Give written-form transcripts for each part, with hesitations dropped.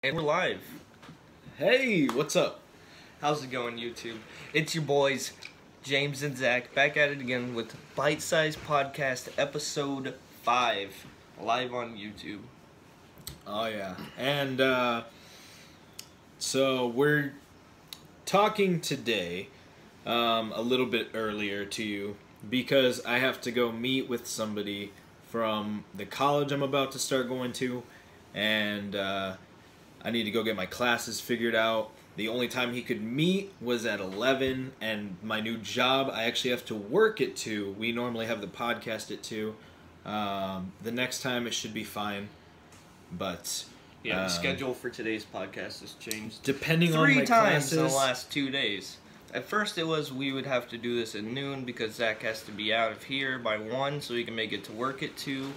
And we're live. Hey, what's up? How's it going, YouTube? It's your boys, James and Zach, back at it again with Bite Size Podcast, Episode 5, live on YouTube. Oh, yeah. And, so we're talking today, a little bit earlier to you, because I have to go meet with somebody from the college I'm about to start going to, and, I need to go get my classes figured out. The only time he could meet was at 11, and my new job, I actually have to work at 2. We normally have the podcast at 2. The next time it should be fine, but... Yeah, the schedule for today's podcast has changed Depending on my 3 times in the classes... last 2 days. At first it was we would have to do this at noon because Zach has to be out of here by 1 so he can make it to work at 2.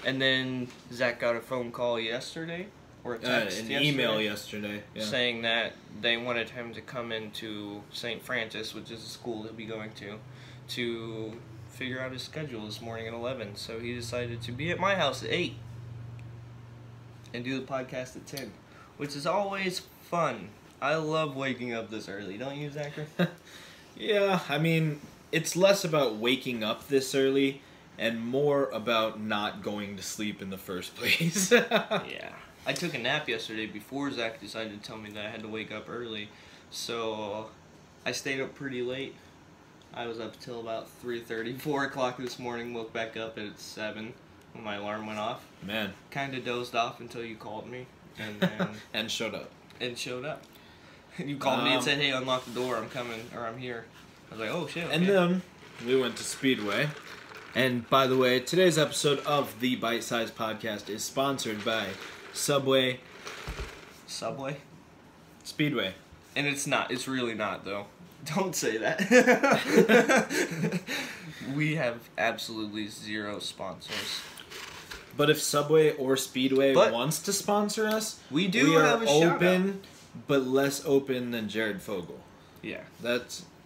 And then Zach got a phone call yesterday. Or a text an email yesterday, yeah. Saying that they wanted him to come into St. Francis, which is a school he'll be going to figure out his schedule this morning at 11. So he decided to be at my house at 8 and do the podcast at 10, which is always fun. I love waking up this early, don't you, Zachary? Yeah, I mean, it's less about waking up this early and more about not going to sleep in the first place. Yeah. I took a nap yesterday before Zach decided to tell me that I had to wake up early, so I stayed up pretty late. I was up till about 3:30, 4 o'clock this morning, woke back up at 7 when my alarm went off. Man. Kind of dozed off until you called me, and then... and showed up. And showed up. You called me and said, hey, unlock the door, I'm coming, or I'm here. I was like, oh, shit, okay. And then we went to Speedway. And by the way, today's episode of the Bite Size Podcast is sponsored by... Subway. Speedway. And it's not. It's really not, though. Don't say that. We have absolutely 0 sponsors. But if Subway or Speedway wants to sponsor us, we are have a open, but less open than Jared Fogle. Yeah.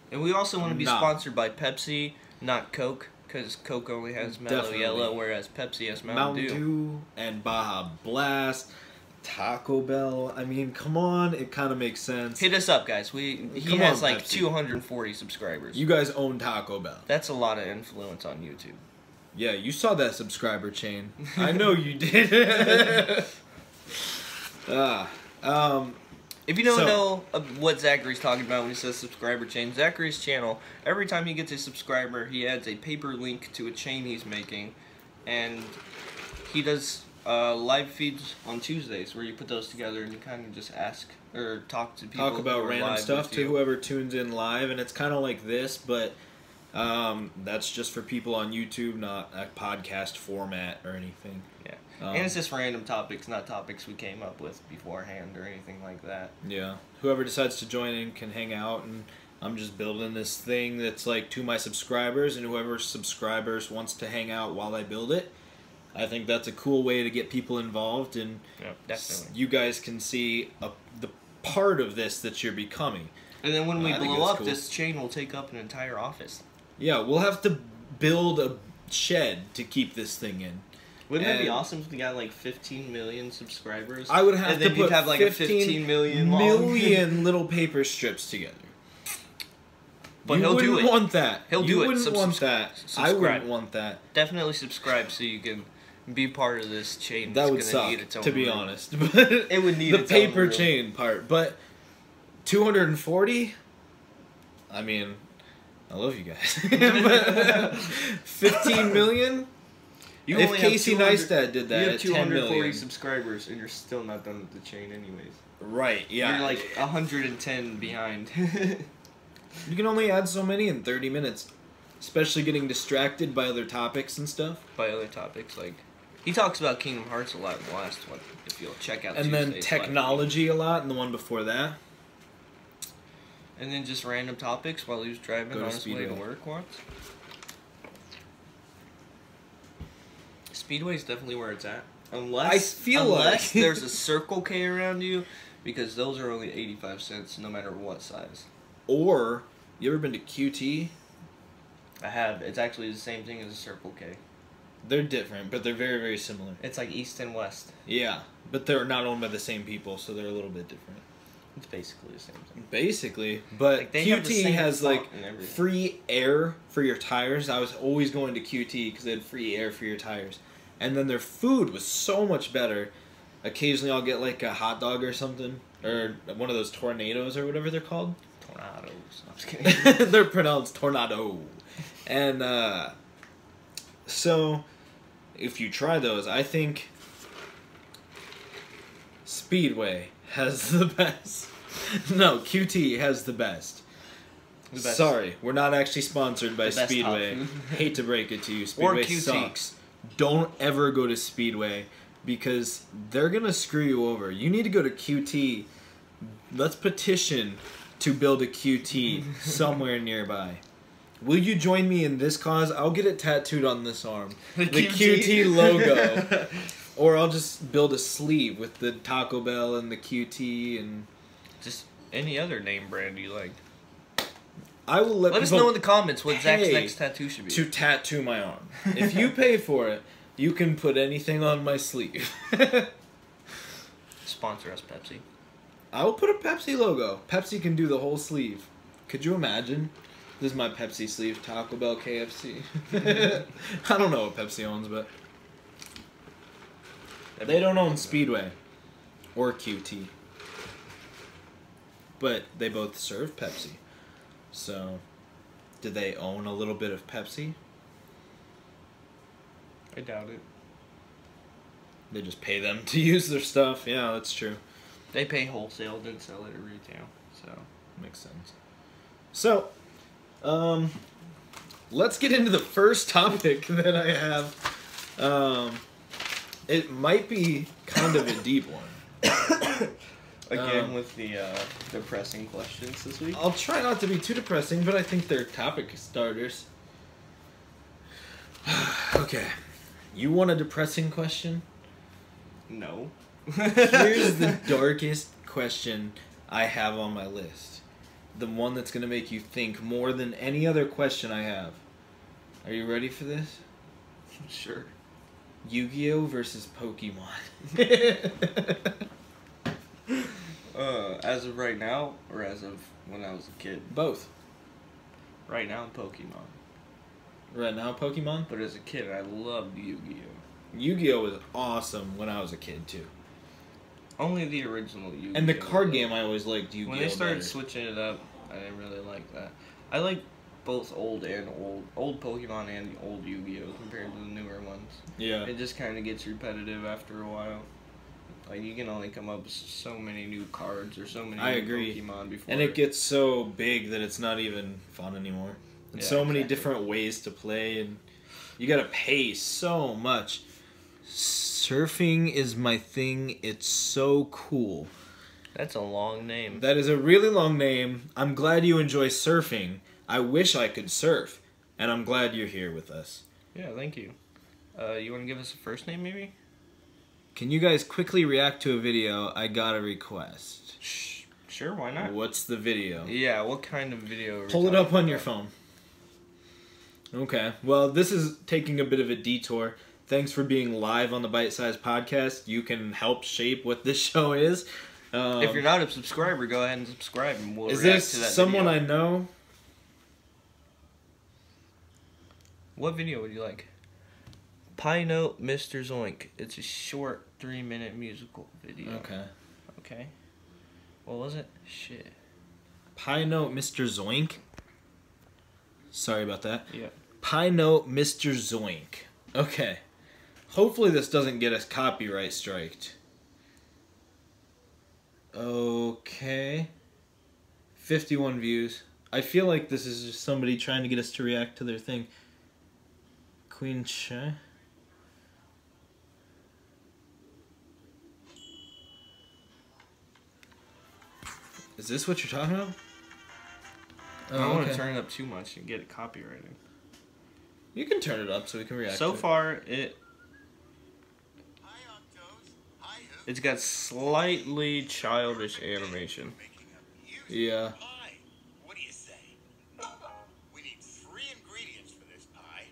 And we also want to be sponsored by Pepsi, not Coke. Because Coke only has Mellow Yellow, whereas Pepsi has Mountain Dew. And Baja Blast, Taco Bell. I mean, come on, it kind of makes sense. Hit us up, guys. He has like Pepsi. 240 subscribers. You guys own Taco Bell. That's a lot of influence on YouTube. Yeah, you saw that subscriber chain. I know you did. If you don't know what Zachary's talking about when he says subscriber chain, Zachary's channel, every time he gets a subscriber, he adds a paper link to a chain he's making, and he does live feeds on Tuesdays where you put those together and you kind of just ask or talk to people. Talk about random stuff to whoever tunes in live, and it's kind of like this, but that's just for people on YouTube, not a podcast format or anything. Yeah. And it's just random topics, not topics we came up with beforehand or anything like that. Yeah. Whoever decides to join in can hang out, and I'm just building this thing that's like to my subscribers, and whoever subscribers wants to hang out while I build it. I think that's a cool way to get people involved, and definitely. You guys can see the part of this that you're becoming. And then when we blow up, this chain will take up an entire office. Yeah, we'll have to build a shed to keep this thing in. Wouldn't that be awesome if we got like 15 million subscribers? I would have to put have like 15 million little paper strips together. But you wouldn't want that. He'll do it. You wouldn't want that. Subscribe. I wouldn't want that. Definitely subscribe so you can be part of this chain. That would suck, need its own to be room. honest. But it would need the its paper own chain part. But 240? I mean, I love you guys. 15 million? If Casey Neistat did that, you have 240 10 subscribers, and you're still not done with the chain, anyways. Right? Yeah. You're like 110 behind. You can only add so many in 30 minutes, especially getting distracted by other topics and stuff. By other topics, like he talks about Kingdom Hearts a lot in the last one. If you'll check out. And then technology a lot in the one before that. And then just random topics while he was driving on his way to work once. Speedway's definitely where it's at. Unless there's a Circle K around you, because those are only 85 cents no matter what size. Or, you ever been to QT? I have. It's actually the same thing as a Circle K. They're different, but they're very, very similar. It's like East and West. Yeah, but they're not owned by the same people, so they're a little bit different. It's basically the same thing. Basically, but Like, they have the QT same has font like and everything. free air for your tires. I was always going to QT because they had free air for your tires, and then their food was so much better. Occasionally, I'll get like a hot dog or something, or one of those tornadoes or whatever they're called. Tornadoes. I'm just kidding. They're pronounced tornado, and so if you try those, I think Speedway has the best. No, QT has the best. The best. Sorry, we're not actually sponsored by The best Speedway. hot food. Hate to break it to you, Or Speedway QT. sucks. Don't ever go to Speedway because they're gonna screw you over. You need to go to QT. Let's petition to build a QT somewhere nearby. Will you join me in this cause? I'll get it tattooed on this arm. The QT logo. Or I'll just build a sleeve with the Taco Bell and the QT and... Just any other name brand you like. I will let us people know in the comments what Zach's pay next tattoo should be. to tattoo my arm. If you pay for it, you can put anything on my sleeve. Sponsor us, Pepsi. I will put a Pepsi logo. Pepsi can do the whole sleeve. Could you imagine? This is my Pepsi sleeve. Taco Bell, KFC. I don't know what Pepsi owns, but... They don't own Speedway or QT. But they both serve Pepsi. So, do they own a little bit of Pepsi? I doubt it. They just pay them to use their stuff. Yeah, that's true. They pay wholesale, then sell it at retail. So Makes sense. So, let's get into the first topic that I have. It might be kind of a deep one. again with the depressing questions this week. I'll try not to be too depressing, but I think they're topic starters. Okay. You want a depressing question? No. Here's the darkest question I have on my list. The one that's going to make you think more than any other question I have. Are you ready for this? Sure. Yu-Gi-Oh! Versus Pokemon. As of right now, or as of when I was a kid? Both. Right now, Pokemon. Right now, Pokemon? But as a kid, I loved Yu-Gi-Oh! Yu-Gi-Oh! Was awesome when I was a kid, too. Only the original Yu-Gi-Oh! And the card game, I always liked Yu-Gi-Oh! When they started better. switching it up, I didn't really like that. I like both old Pokemon and old Yu-Gi-Oh! Compared to the newer ones. Yeah. It just kind of gets repetitive after a while. Like, you can only come up with so many new cards or so many I new agree. Pokemon before. And it gets so big that it's not even fun anymore. And Yeah, so many exactly. different ways to play, and you gotta pay so much. Surfing is my thing. It's so cool. That's a long name. That is a really long name. I'm glad you enjoy surfing. I wish I could surf. And I'm glad you're here with us. Yeah, thank you. You want to give us a first name, maybe? Can you guys quickly react to a video? I got a request. Sure, why not? What's the video? Yeah, what kind of video are we Pull it up talking on your about? phone. Okay. Well, this is taking a bit of a detour. Thanks for being live on the Bite Size Podcast. You can help shape what this show is. If you're not a subscriber, go ahead and subscribe, and we'll is react this to that someone video. I know? What video would you like? Pie Note Mr. Zoink. It's a short 3-minute musical video. Okay. Okay. What was it? Shit. Pie Note Mr. Zoink. Sorry about that. Yeah. Pie Note Mr. Zoink. Okay. Hopefully this doesn't get us copyright striked. Okay. 51 views. I feel like this is just somebody trying to get us to react to their thing. Queen Shy. Is this what you're talking about? I don't want to turn it up too much and get it copyrighted. You can turn it up so we can react So to it. far, it's got slightly childish animation. Yeah. Pie. What do you say? We need 3 ingredients for this pie.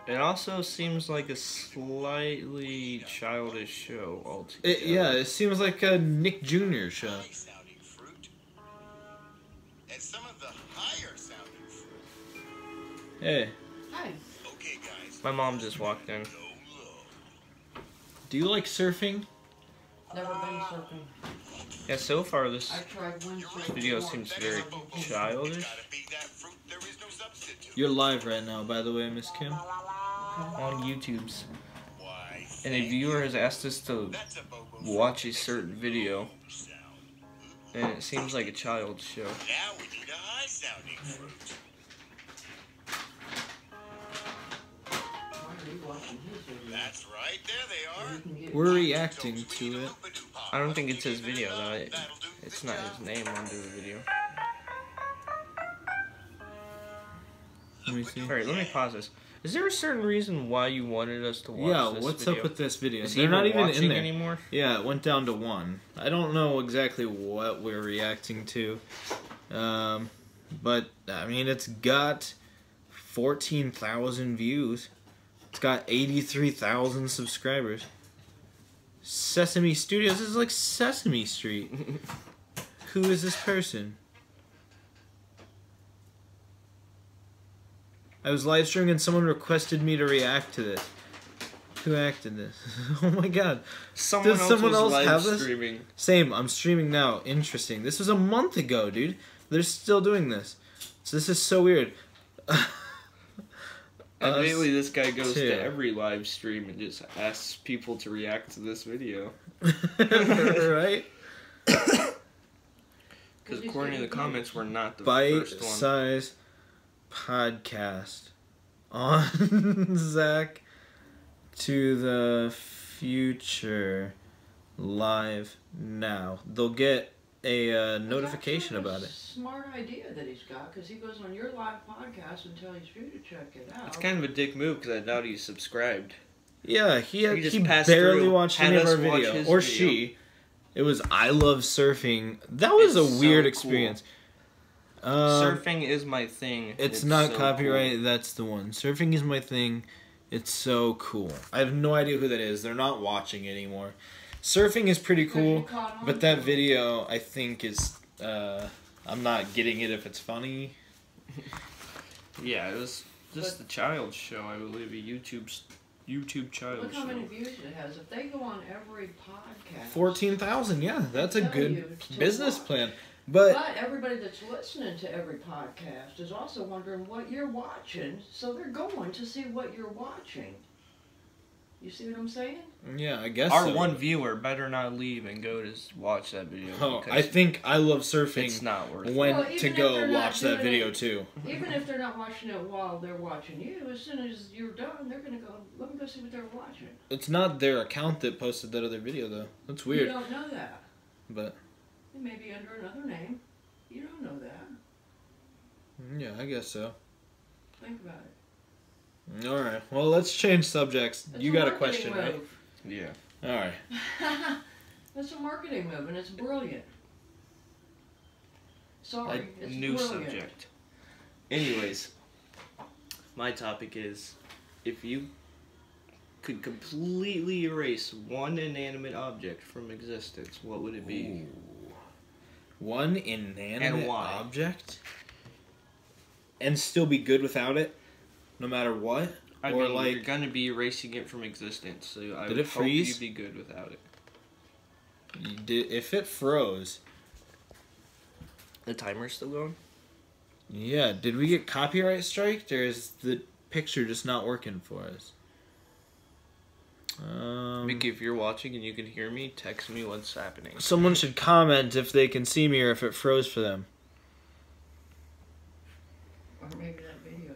It also seems like a slightly childish show altogether. Yeah, it seems like a Nick Jr. show. High-sounding fruit. And some of the higher-sounding fruit. Hey, Hi. Okay, guys. My mom just walked in. Go low. do you like surfing? Never been surfing. Yeah, so far this I tried windsurfing. video seems very childish. Gotta be that fruit. There is no substitute. You're live right now, by the way, Miss Kim. On YouTube's. Why? And a viewer has asked us to That's a bobo watch a certain video, sound. and it seems like a child's show. Now we need a high-sounding fruit. Why are you watching his video? That's right. There they are. You can get- We're reacting to it. I don't think it's his video though. It's not his name under the video. Let me see. Alright, let me pause this. Is there a certain reason why you wanted us to watch Yeah, this what's video? up with this video? Is he They're not even watching in there anymore? Yeah, it went down to 1. I don't know exactly what we're reacting to, but I mean, it's got 14,000 views. It's got 83,000 subscribers. Sesame Studios is like Sesame Street. Who is this person? I was live streaming and someone requested me to react to this. Who acted this? Oh my god. Someone Does someone was else live have this? streaming. Same, I'm streaming now. Interesting. This was a month ago, dude. They're still doing this. So this is so weird. And lately this guy goes too. to every live stream and just asks people to react to this video. Right? Because according to the comments, we're not the Bite first one. size podcast on Zach to the future live now. They'll get a notification That's about a it. Smart idea that he's got, because he goes on your live podcast and tells you to check it out. It's kind of a dick move because I doubt he's subscribed. Yeah, he just passed barely through, watched had any of us our watch video. his Or video. she. It was I Love Surfing. That was It's a weird so experience. Surfing is my thing. It's not so copyright. cool. That's the one. Surfing is my thing. It's so cool. I have no idea who that is. They're not watching anymore. Surfing is pretty cool, Caught on but that to it. video I think is. I'm not getting it if it's funny. Yeah, it was just a child's show, I believe. A YouTube child Look how show. many views it has. If they go on every podcast. 14,000. Yeah, that's a Tell good you to business watch. plan. But But everybody that's listening to every podcast is also wondering what you're watching, so they're going to see what you're watching. You see what I'm saying? yeah, I guess Our so. one viewer better not leave and go to watch that video. Oh, because I think I Love Surfing it's not worth it. went Well, to even if go they're not watch that doing video it- too. Even if they're not watching it while they're watching you, as soon as you're done, they're gonna go. Let me go see what they're watching. It's not their account that posted that other video though. That's You weird. don't know that. But It may be under another name. You don't know that. yeah, I guess so. Think about it. All right. Well, let's change subjects. It's You a got a marketing question, right? move. Yeah. All right. That's a marketing move, and it's brilliant. Sorry, A it's new brilliant. subject. Anyways, my topic is if you could completely erase one inanimate object from existence, what would it be? Ooh. One inanimate And why? object, and still be good without it, no matter what. I Or mean, like, you're gonna be erasing it from existence, so I Did would it hope freeze? you'd be good without it. if it froze. The timer's still going? Yeah. Did we get copyright striked, or is the picture just not working for us? Mickey, if you're watching and you can hear me, text me what's happening. Someone should comment if they can see me or if it froze for them. Or maybe that video